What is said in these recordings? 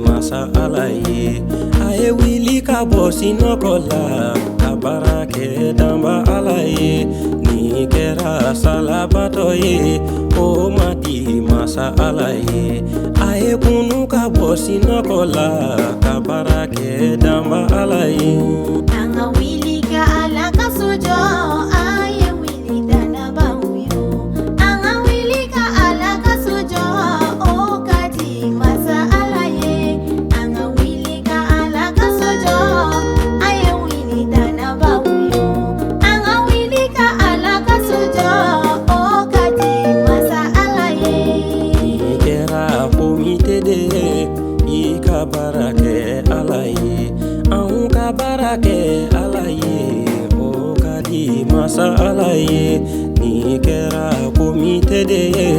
masa Ala ye. A ye wuli ka bɔ sinɔgɔ la ka baara kɛ danba Ala ye. Ni kɛra salabatɔ ye o ma di masa Ala ye. A ye kunu ka bɔ sinɔgɔ la ka baara kɛ danba Ala ye. An ka wuli ka Ala ka sojɔ, a ye wuli danaba yo. An ka wuli ka Ala ka sojɔ, o ka di masa Ala ye. An ka wuli ka Ala ka sojɔ, a ye wuli danaba yo. An ka wuli ka Ala ka sojɔ, o ka di masa Ala ye. Ni kɛra komite de ye i ka baara kɛ Ala ye. Anw ka baara kɛ Ala ye o ka di masa Ala ye. Ni kɛra komite de ye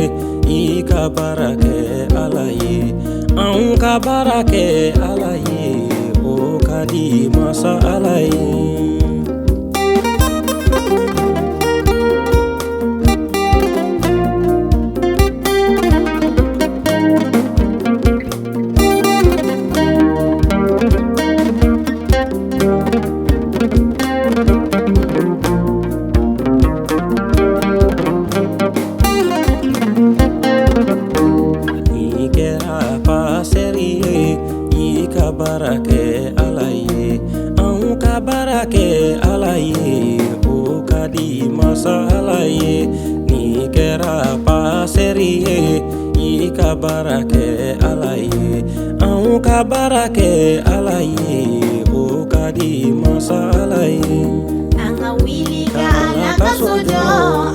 i ka baara kɛ Ala ye. Anw ka baara kɛ Ala ye o ka di masa Ala ye. Baara kɛ Ala ye. Anw ka baara kɛ Ala ye o ka di masa Ala ye. Ni kɛra pasɛri ye i ka baara kɛ Ala ye. Anw ka baara kɛ Ala ye o ka di masa Ala ye. An ka wuli ka Ala ka sojɔ,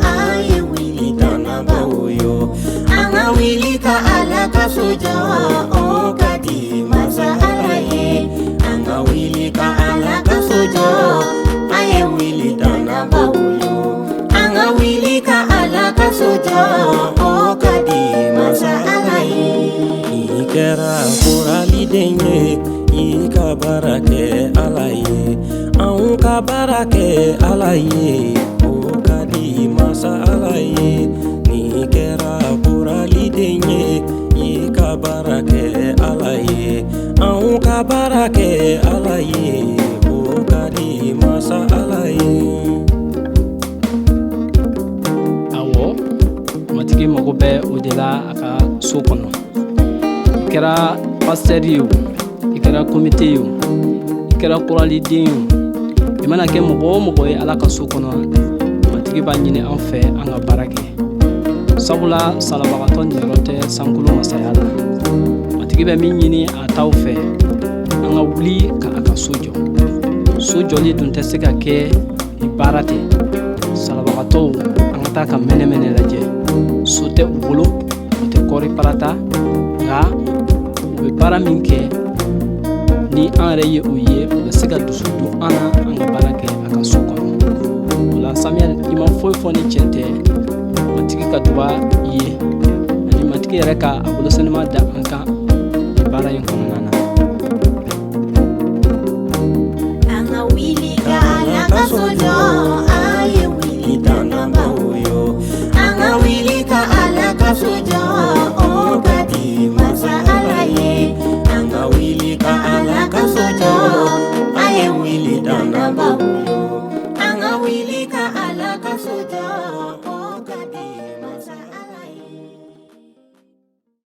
a ye wuli danaba yo. An ka wuli ka Ala ka sojɔ, o ka di masa Ala ye. An ka wuli ka Ala ka sojɔ, a ye wuli danaba yo. An ka wuli ka Ala ka sojɔ, o ka di masa Ala ye. I kɛra koraliden ye i ka baara kɛ Ala ye. Anw ka baara kɛ Ala ye o ka di masa Ala ye. Ni kɛra koraliden ye i ka baara kɛ Ala ye. Anw ka baara kɛ Ala ye o ka di masa Ala ye. Awɔ, matigi mago bɛ o de la a ka so kɔnɔ. I kɛra pasitɛri ye o, i kɛra komite ye o, i kɛra koraliden ye o. I mana kɛ mɔgɔ o mɔgɔ ye Ala ka so kɔnɔ, matigi b'a ɲini an fɛ an ka baara kɛ. Sabula salabagatɔ niyɔrɔ tɛ sankolo masaya la. Matigi bɛ min ɲini a taw fɛ, an ka wuli ka a ka so jɔ. So jɔli dun tɛ se ka kɛ ni baara tɛ. Salabagatɔw an ka taa ka mɛnɛmɛnɛ lajɛ. So tɛ u bolo, u tɛ kɔri parata, nka u bɛ baara min kɛ ni an yɛrɛ ye o ye, u bɛ se ka dusu don an na an ka baara kɛ a ka so kɔnɔ. O la Samuel, i ma foyi fɔ ni tiɲɛ tɛ. Matigi ka duba i ye ani matigi yɛrɛ ka a bolosɛnɛma da an kan ni baara in kɔnɔna na. An ka wuli ka Ala ka sojɔ, a ye wuli danaba yo. An ka wuli ka Ala ka sojɔ,